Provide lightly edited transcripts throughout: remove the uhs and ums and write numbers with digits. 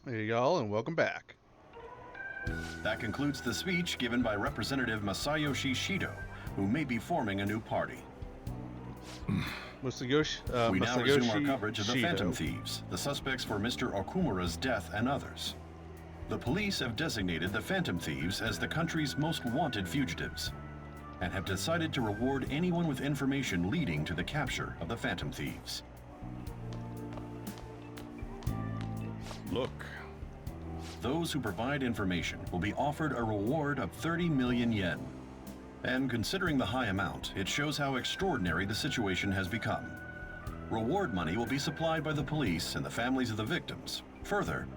Hey y'all, and welcome back. That concludes the speech given by Representative Masayoshi Shido, who may be forming a new party. We now resume our coverage of the Phantom Thieves, the suspects for Mr. Okumura's death and others. The police have designated the Phantom Thieves as the country's most wanted fugitives, and have decided to reward anyone with information leading to the capture of the Phantom Thieves. Look. Those who provide information will be offered a reward of 30 million yen. And considering the high amount, it shows how extraordinary the situation has become. Reward money will be supplied by the police and the families of the victims. Further,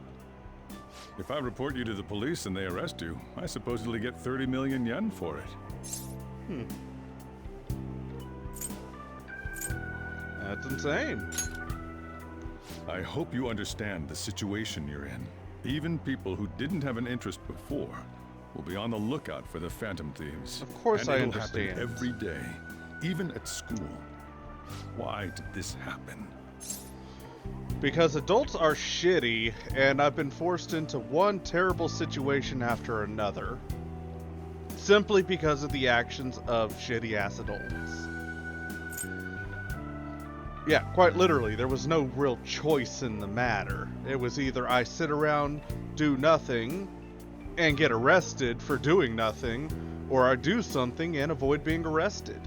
If I report you to the police and they arrest you, I supposedly get 30 million yen for it. That's insane. I hope you understand the situation you're in. Even people who didn't have an interest before will be on the lookout for the Phantom Thieves. Of course I it'll understand. happen every day, even at school. Why did this happen? Because adults are shitty, and I've been forced into one terrible situation after another. Simply because of the actions of shitty-ass adults. Yeah, quite literally, there was no real choice in the matter. It was either I sit around, do nothing, and get arrested for doing nothing, or I do something and avoid being arrested.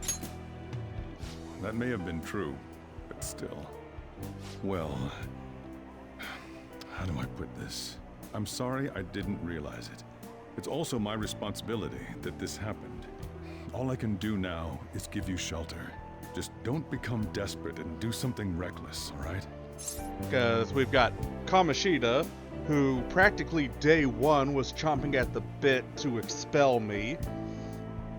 That may have been true, but still. Well, how do I put this? I'm sorry I didn't realize it. It's also my responsibility that this happened. All I can do now is give you shelter. Just don't become desperate and do something reckless, alright? Because we've got Kamoshida, who practically day one was chomping at the bit to expel me,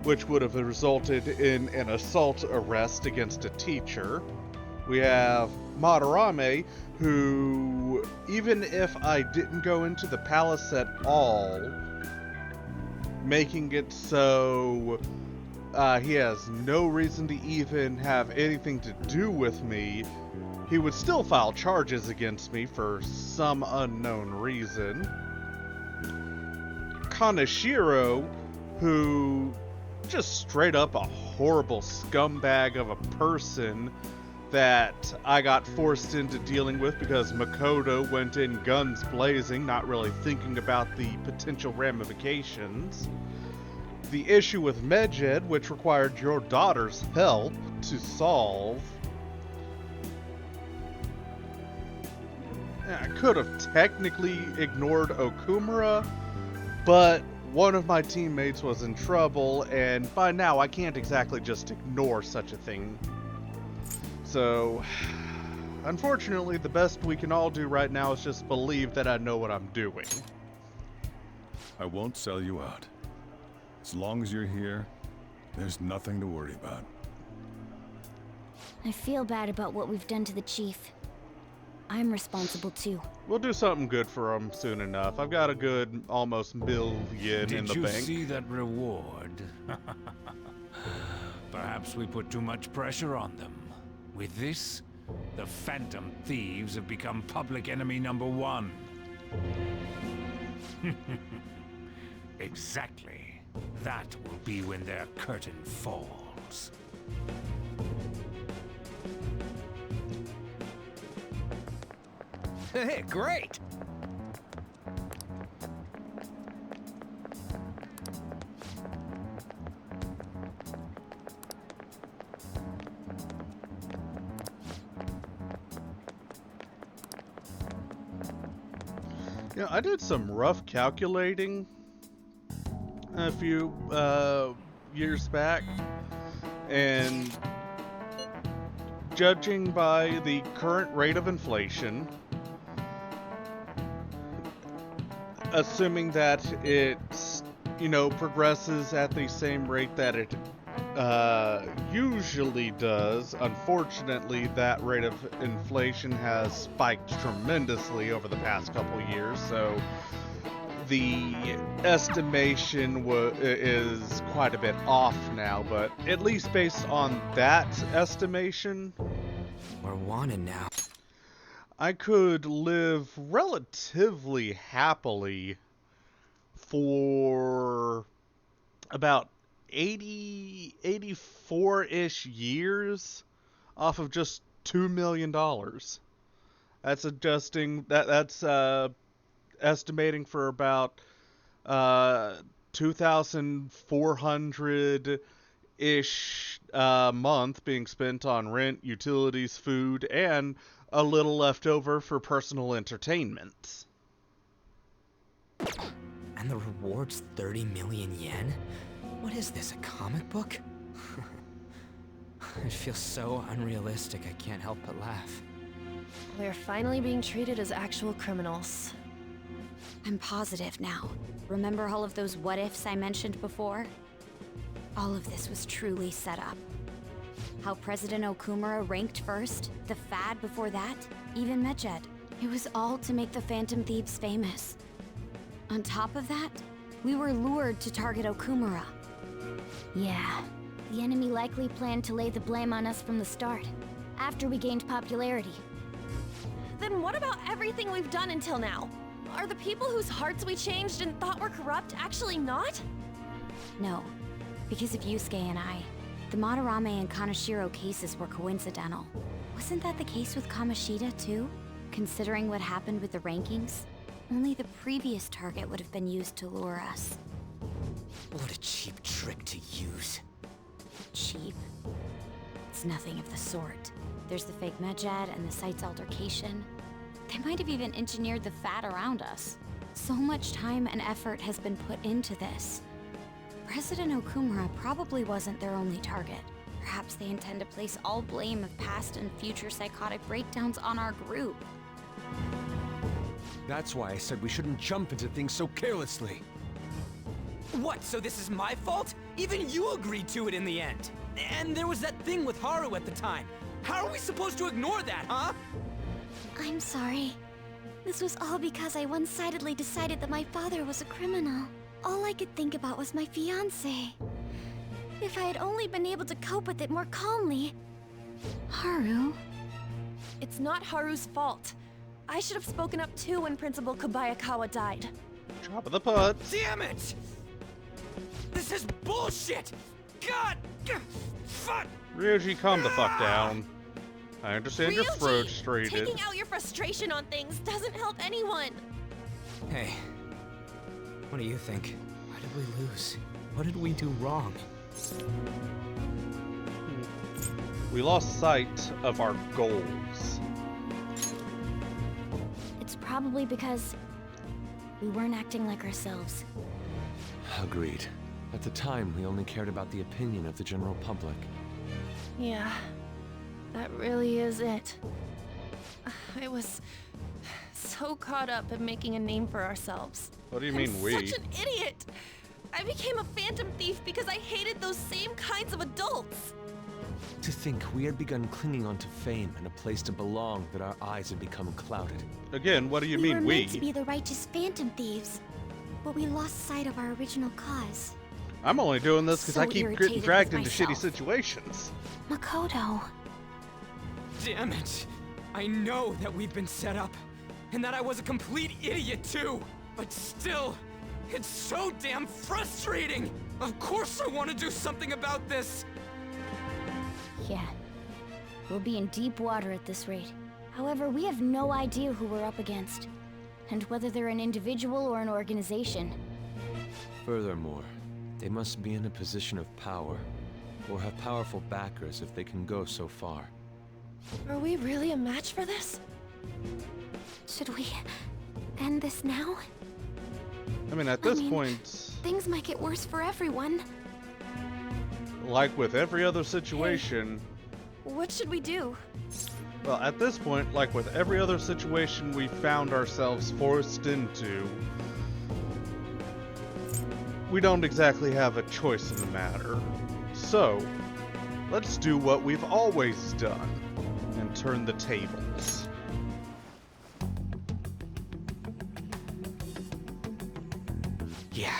which would have resulted in an assault arrest against a teacher. We have Madarame, who, even if I didn't go into the palace at all, making it so he has no reason to even have anything to do with me, he would still file charges against me for some unknown reason. Kaneshiro, who just straight up a horrible scumbag of a person that I got forced into dealing with because Makoto went in guns blazing, not really thinking about the potential ramifications. The issue with Medjed, which required your daughter's help to solve. I could have technically ignored Okumura, but one of my teammates was in trouble, and by now I can't exactly just ignore such a thing. So, unfortunately, the best we can all do right now is just believe that I know what I'm doing. I won't sell you out. As long as you're here, there's nothing to worry about. I feel bad about what we've done to the chief. I'm responsible too. We'll do something good for him soon enough. I've got a good almost million in the bank. Did you see that reward? Perhaps we put too much pressure on them. With this, the Phantom Thieves have become public enemy number one. Exactly. That will be when their curtain falls. Hey, great! Yeah, I did some rough calculating a few years back, and judging by the current rate of inflation, assuming that it, progresses at the same rate that it usually does, unfortunately, that rate of inflation has spiked tremendously over the past couple years, so the estimation is quite a bit off now, but at least based on that estimation, We're wanted now. I could live relatively happily for about 84-ish years off of just $2 million. That's estimating for about 2,400 ish month being spent on rent, utilities, food, and a little left over for personal entertainment. And the reward's 30 million yen? What is this, a comic book? It feels so unrealistic, I can't help but laugh. We're finally being treated as actual criminals. I'm positive now. Remember all of those what-ifs I mentioned before? All of this was truly set up. How President Okumura ranked first, the Fad before that, even Medjed. It was all to make the Phantom Thieves famous. On top of that, we were lured to target Okumura. Yeah, the enemy likely planned to lay the blame on us from the start, after we gained popularity. Then what about everything we've done until now? Are the people whose hearts we changed and thought were corrupt actually not? No, because of Yusuke and I. The Madarame and Kaneshiro cases were coincidental. Wasn't that the case with Kamoshida, too? Considering what happened with the rankings, only the previous target would have been used to lure us. What a cheap trick to use. Cheap? It's nothing of the sort. There's the fake Medjed and the site's altercation. They might have even engineered the Fat around us. So much time and effort has been put into this. President Okumura probably wasn't their only target. Perhaps they intend to place all blame of past and future psychotic breakdowns on our group. That's why I said we shouldn't jump into things so carelessly. What, so this is my fault? Even you agreed to it in the end. And there was that thing with Haru at the time. How are we supposed to ignore that, huh? I'm sorry. This was all because I one-sidedly decided that my father was a criminal. All I could think about was my fiancé. If I had only been able to cope with it more calmly. Haru? It's not Haru's fault. I should have spoken up too when Principal Kobayakawa died. Drop of the putt. Damn it! This is bullshit! God! Fuck! Ryuji, calm the fuck down. I understand you're Ryuji, frustrated. taking out your frustration on things doesn't help anyone. Hey, what do you think? Why did we lose? What did we do wrong? We lost sight of our goals. It's probably because we weren't acting like ourselves. Agreed. At the time, we only cared about the opinion of the general public. Yeah, that really is it. I was so caught up in making a name for ourselves. What do you I'm mean we? Such an idiot! I became a phantom thief because I hated those same kinds of adults. To think we had begun clinging onto fame and a place to belong that our eyes had become clouded. Again, what do you We mean were we? meant to be the righteous phantom thieves, but we lost sight of our original cause. I'm only doing this because So I keep getting irritated dragged with into shitty myself. situations. Makoto. Damn it! I know that we've been set up, and that I was a complete idiot too! But still, it's so damn frustrating! Of course I want to do something about this! Yeah. We'll be in deep water at this rate. However, we have no idea who we're up against, and whether they're an individual or an organization. Furthermore, they must be in a position of power, or have powerful backers if they can go so far. Are we really a match for this? Should we end this now? I mean, at this mean- point, Things might get worse for everyone. like with every other situation, What should we do? well, at this point, like with every other situation we found ourselves forced into, we don't exactly have a choice in the matter. So, let's do what we've always done and turn the tables. Yeah,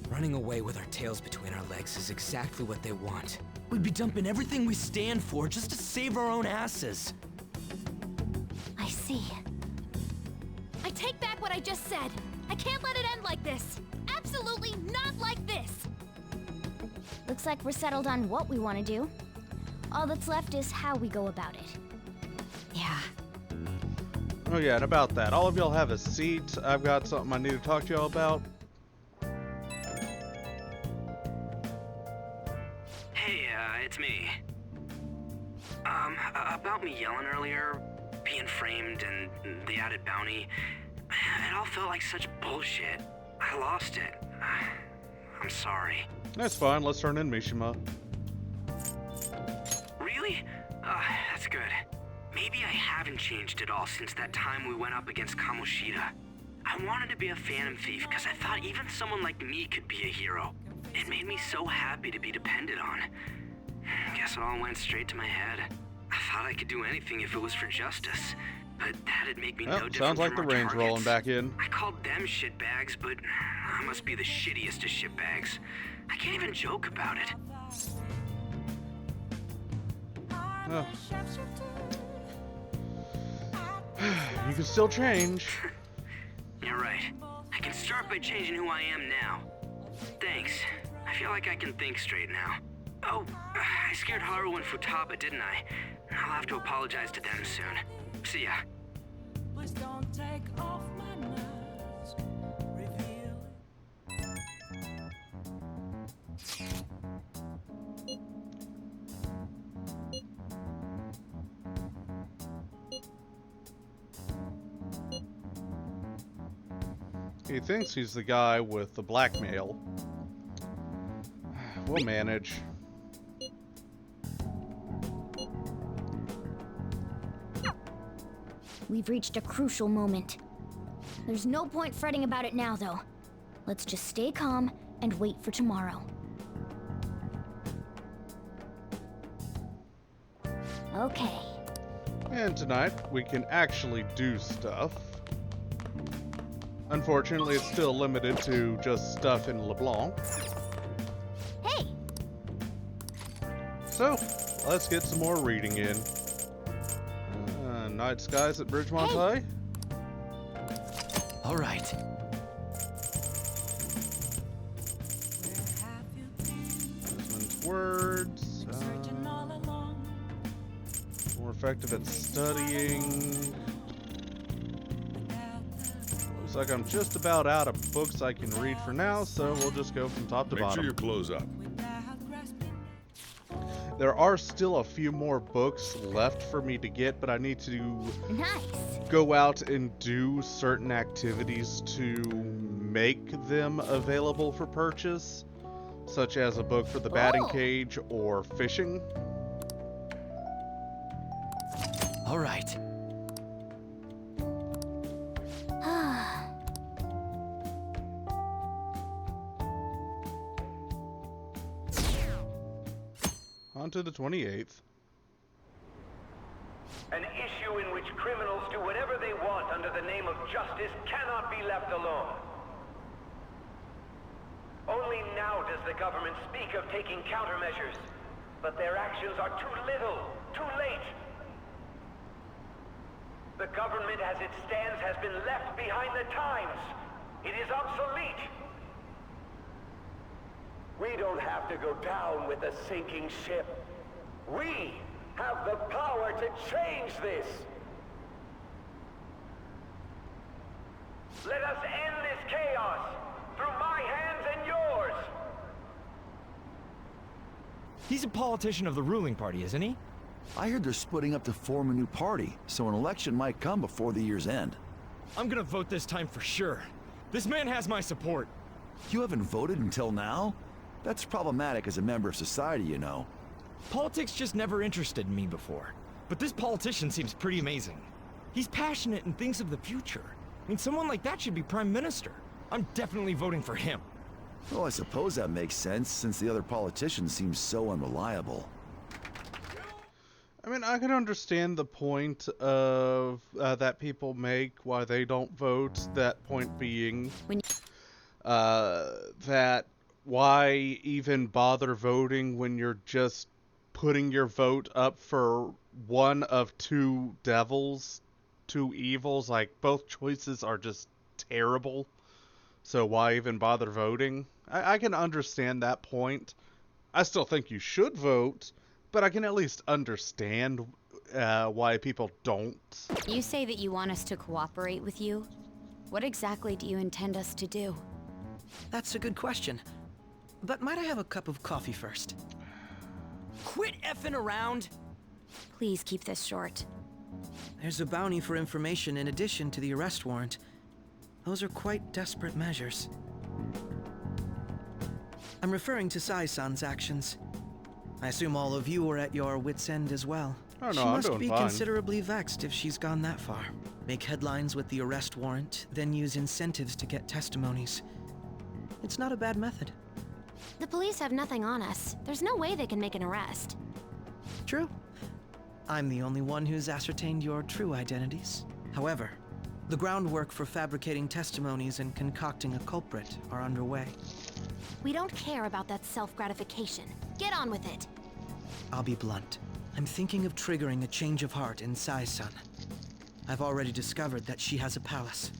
running away with our tails between our legs is exactly what they want. We'd be dumping everything we stand for just to save our own asses. I see. take back what I just said. I can't let it end like this. Absolutely not like this. Looks like we're settled on what we want to do. All that's left is how we go about it. Yeah. Oh yeah, and about that, all of y'all have a seat. I've got something I need to talk to y'all about. Hey, it's me. About me yelling earlier, being framed, and the added bounty, it all felt like such bullshit. I lost it. I'm sorry. That's fine, let's turn in Mishima. Really? That's good. Maybe I haven't changed at all since that time we went up against Kamoshida. I wanted to be a Phantom Thief because I thought even someone like me could be a hero. It made me so happy to be depended on. Guess it all went straight to my head. I thought I could do anything if it was for justice, but that'd make me no different sounds like the from our range targets. rolling back in. I called them shitbags, but I must be the shittiest of shitbags. I can't even joke about it. Oh. You can still change. You're right. I can start by changing who I am now. Thanks. I feel like I can think straight now. Oh, I scared Haru and Futaba, didn't I? I'll have to apologize to them soon. See ya. Please don't take off my mask. Reveal. He thinks he's the guy with the blackmail. We'll manage. We've reached a crucial moment. There's no point fretting about it now, though. Let's just stay calm and wait for tomorrow. Okay. And tonight, we can actually do stuff. Unfortunately, it's still limited to just stuff in LeBlanc. Hey! So, let's get some more reading in. Night skies at Bridgemont High? All right. Desmond's words. More effective at studying. Looks like I'm just about out of books I can read for now, so we'll just go from top to Make bottom. sure you close up. There are still a few more books left for me to get, but I need to Nice! go out and do certain activities to make them available for purchase, such as a book for the batting cage or fishing. All right. On to the 28th. An issue in which criminals do whatever they want under the name of justice cannot be left alone. Only now does the government speak of taking countermeasures, but their actions are too little, too late. The government as it stands has been left behind the times. It is obsolete. We don't have to go down with the sinking ship. We have the power to change this. Let us end this chaos through my hands and yours. He's a politician of the ruling party, isn't he? I heard they're splitting up to form a new party, so an election might come before the year's end. I'm gonna vote this time for sure. This man has my support. You haven't voted until now? That's problematic as a member of society, you know. Politics just never interested me before. But this politician seems pretty amazing. He's passionate and thinks of the future. I mean, someone like that should be prime minister. I'm definitely voting for him. Well, I suppose that makes sense, since the other politicians seem so unreliable. I mean, I can understand the point of that people make why they don't vote. That point being that why even bother voting when you're just putting your vote up for one of two devils two evils. Like, both choices are just terrible. So why even bother voting? I can understand that point. I still think you should vote, but I can at least understand why people don't. You say that you want us to cooperate with you. What exactly do you intend us to do? That's a good question. But might I have a cup of coffee first? Quit effing around! Please keep this short. There's a bounty for information in addition to the arrest warrant. Those are quite desperate measures. I'm referring to Sai-san's actions. I assume all of you are at your wits' end as well. Oh, no, she I'm must doing be fine. considerably vexed if she's gone that far. Make headlines with the arrest warrant, then use incentives to get testimonies. It's not a bad method. The police have nothing on us. There's no way they can make an arrest. True. I'm the only one who's ascertained your true identities. However, the groundwork for fabricating testimonies and concocting a culprit are underway. We don't care about that self-gratification. Get on with it. I'll be blunt. I'm thinking of triggering a change of heart in Sai-san. I've already discovered that she has a palace.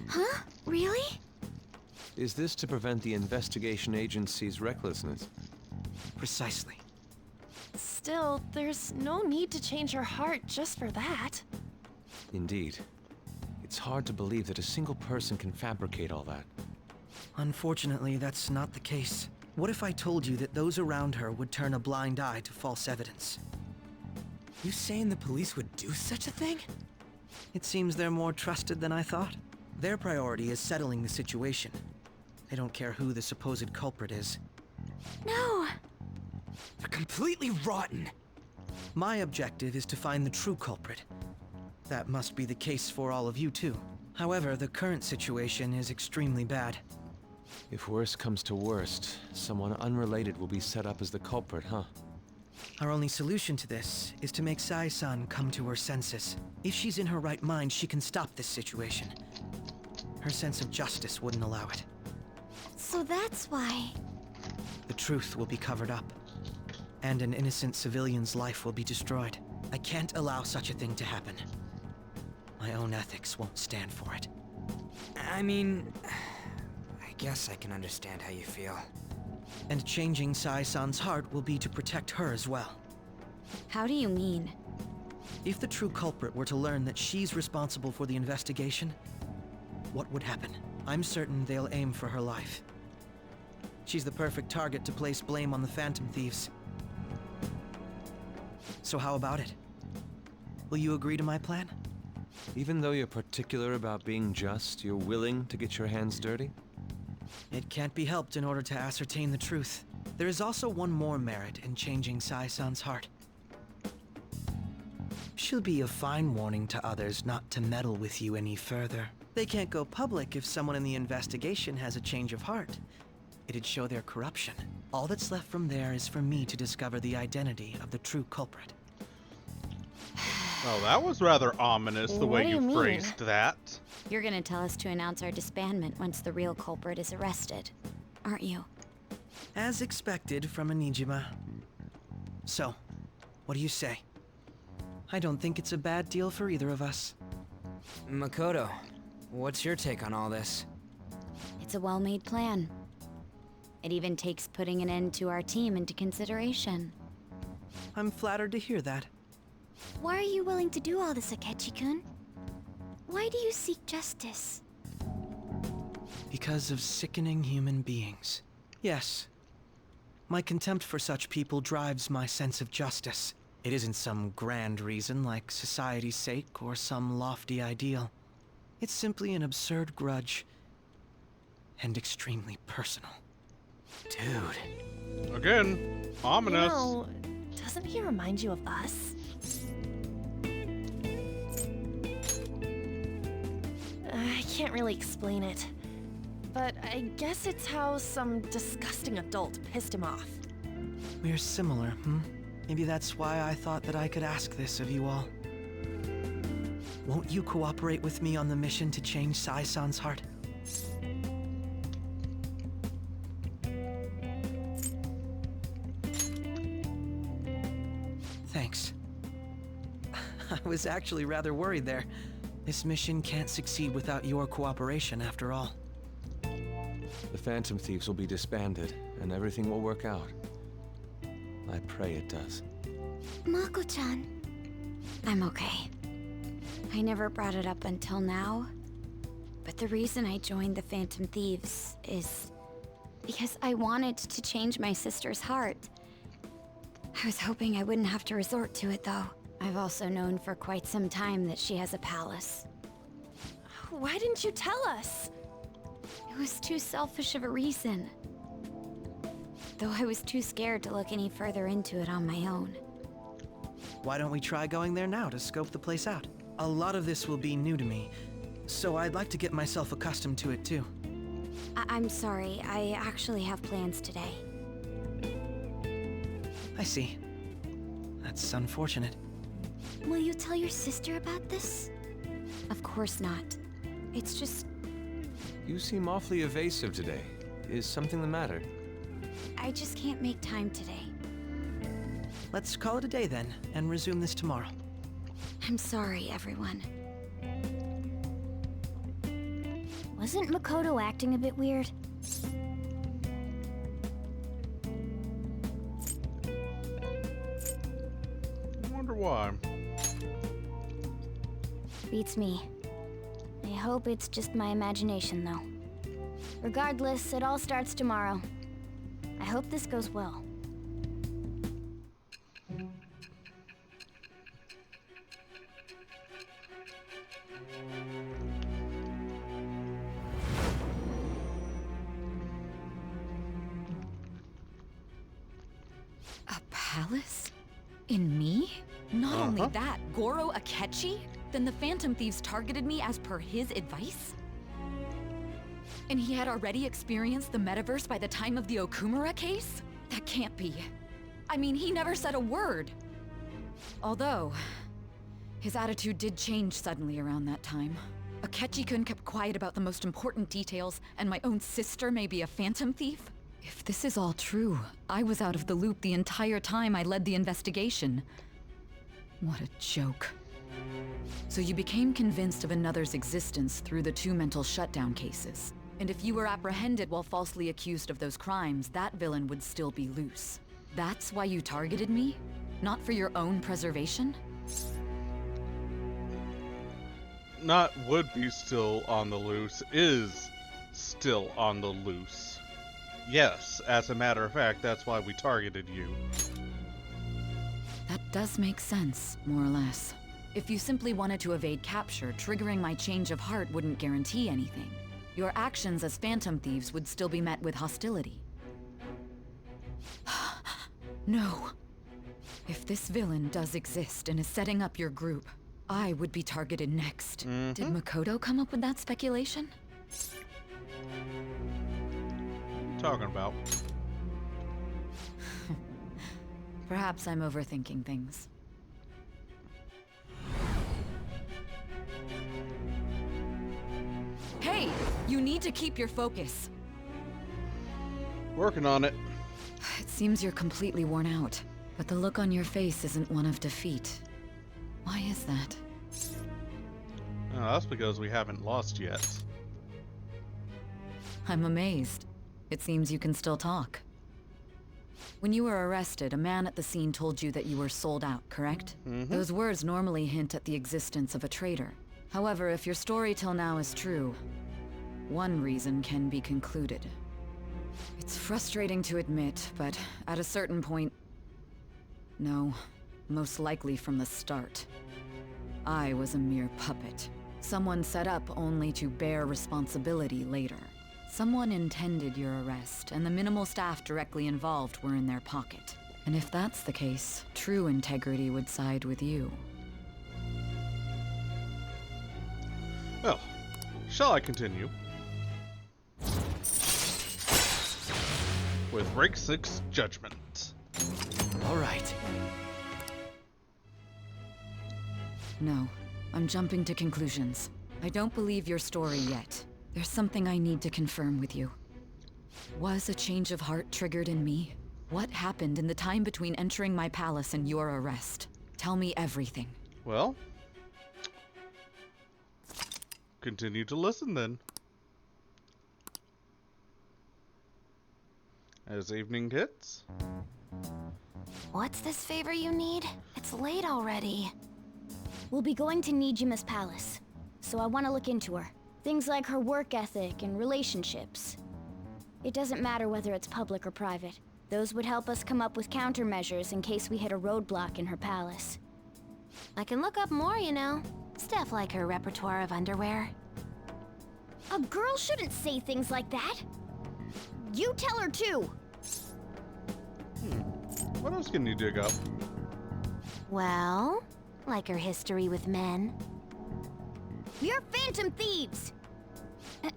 Huh? Really? Is this to prevent the investigation agency's recklessness? Precisely. Still, there's no need to change her heart just for that. Indeed. It's hard to believe that a single person can fabricate all that. Unfortunately, that's not the case. What if I told you that those around her would turn a blind eye to false evidence? You saying the police would do such a thing? It seems they're more trusted than I thought. Their priority is settling the situation. They don't care who the supposed culprit is. No! They're completely rotten! My objective is to find the true culprit. That must be the case for all of you too. However, the current situation is extremely bad. If worst comes to worst, someone unrelated will be set up as the culprit, huh? Our only solution to this is to make Sai-san come to her senses. If she's in her right mind, she can stop this situation. Her sense of justice wouldn't allow it. So that's why... The truth will be covered up, and an innocent civilian's life will be destroyed. I can't allow such a thing to happen. My own ethics won't stand for it. I mean... I guess I can understand how you feel. And changing Sai-san's heart will be to protect her as well. How do you mean? If the true culprit were to learn that she's responsible for the investigation, what would happen? I'm certain they'll aim for her life. She's the perfect target to place blame on the Phantom Thieves. So how about it? Will you agree to my plan? Even though you're particular about being just, you're willing to get your hands dirty? It can't be helped in order to ascertain the truth. There is also one more merit in changing Sai-san's heart. She'll be a fine warning to others not to meddle with you any further. They can't go public if someone in the investigation has a change of heart. It'd show their corruption. All that's left from there is for me to discover the identity of the true culprit. Well, that was rather ominous, the way What do you mean? phrased that. You're gonna tell us to announce our disbandment once the real culprit is arrested, aren't you? As expected from a Nijima. So, what do you say? I don't think it's a bad deal for either of us. Makoto, what's your take on all this? It's a well-made plan. It even takes putting an end to our team into consideration. I'm flattered to hear that. Why are you willing to do all this, Akechi-kun? Why do you seek justice? Because of sickening human beings. Yes. My contempt for such people drives my sense of justice. It isn't some grand reason like society's sake or some lofty ideal. It's simply an absurd grudge. And extremely personal. Dude. Again, ominous. You know, doesn't he remind you of us? I can't really explain it. But I guess it's how some disgusting adult pissed him off. We're similar, hmm? Maybe that's why I thought that I could ask this of you all. Won't you cooperate with me on the mission to change Sai-san's heart? Thanks. was actually rather worried there. This mission can't succeed without your cooperation, after all. The Phantom Thieves will be disbanded, and everything will work out. I pray it does. Mako-chan. I'm okay. I never brought it up until now, but the reason I joined the Phantom Thieves is because I wanted to change my sister's heart. I was hoping I wouldn't have to resort to it, though. I've also known for quite some time that she has a palace. Why didn't you tell us? It was too selfish of a reason. Though I was too scared to look any further into it on my own. Why don't we try going there now to scope the place out? A lot of this will be new to me, so I'd like to get myself accustomed to it too. I'm sorry, I actually have plans today. I see. That's unfortunate. Will you tell your sister about this? Of course not. It's just... You seem awfully evasive today. Is something the matter? I just can't make time today. Let's call it a day then, and resume this tomorrow. I'm sorry, everyone. Wasn't Makoto acting a bit weird? I wonder why. Beats me. I hope it's just my imagination, though. Regardless, it all starts tomorrow. I hope this goes well. A palace? In me? Not only that, Goro Akechi? Then the Phantom Thieves targeted me as per his advice? And he had already experienced the metaverse by the time of the Okumura case? That can't be. I mean, he never said a word. Although, his attitude did change suddenly around that time. Akechi-kun kept quiet about the most important details, and my own sister may be a Phantom Thief? If this is all true, I was out of the loop the entire time I led the investigation. What a joke. So you became convinced of another's existence through the 2 mental shutdown cases. And if you were apprehended while falsely accused of those crimes, that villain would still be loose. That's why you targeted me? Not for your own preservation? Not would be still on the loose, is still on the loose. Yes, as a matter of fact, that's why we targeted you. That does make sense, more or less. If you simply wanted to evade capture, triggering my change of heart wouldn't guarantee anything. Your actions as Phantom Thieves would still be met with hostility. No. If this villain does exist and is setting up your group, I would be targeted next. Did Makoto come up with that speculation? What are you talking about? Perhaps I'm overthinking things. Hey! You need to keep your focus. Working on it. It seems you're completely worn out, but the look on your face isn't one of defeat. Why is that? Oh, that's because we haven't lost yet. I'm amazed. It seems you can still talk. When you were arrested, a man at the scene told you that you were sold out, correct? Those words normally hint at the existence of a traitor. However, if your story till now is true, one reason can be concluded. It's frustrating to admit, but at a certain point... No, most likely from the start. I was a mere puppet. Someone set up only to bear responsibility later. Someone intended your arrest, and the minimal staff directly involved were in their pocket. And if that's the case, true integrity would side with you. Well, shall I continue? With Rank 6 Judgment. All right. No, I'm jumping to conclusions. I don't believe your story yet. There's something I need to confirm with you. Was a change of heart triggered in me? What happened in the time between entering my palace and your arrest? Tell me everything. Well, continue to listen then. As evening hits. What's this favor you need? It's late already. We'll be going to Nijima's palace, so I want to look into her. Things like her work ethic and relationships. It doesn't matter whether it's public or private. Those would help us come up with countermeasures in case we hit a roadblock in her palace. I can look up more, you know. Stuff like her repertoire of underwear. A girl shouldn't say things like that. You tell her too. What else can you dig up? Well, like her history with men. You're phantom thieves!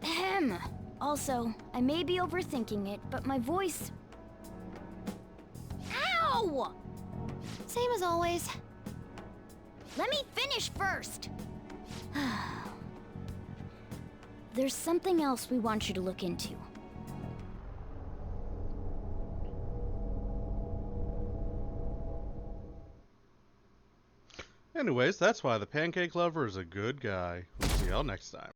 Ahem. Also, I may be overthinking it, but my voice... Ow! Same as always. Let me finish first! There's something else we want you to look into. Anyways, that's why the Pancake Lover is a good guy. We'll see y'all next time.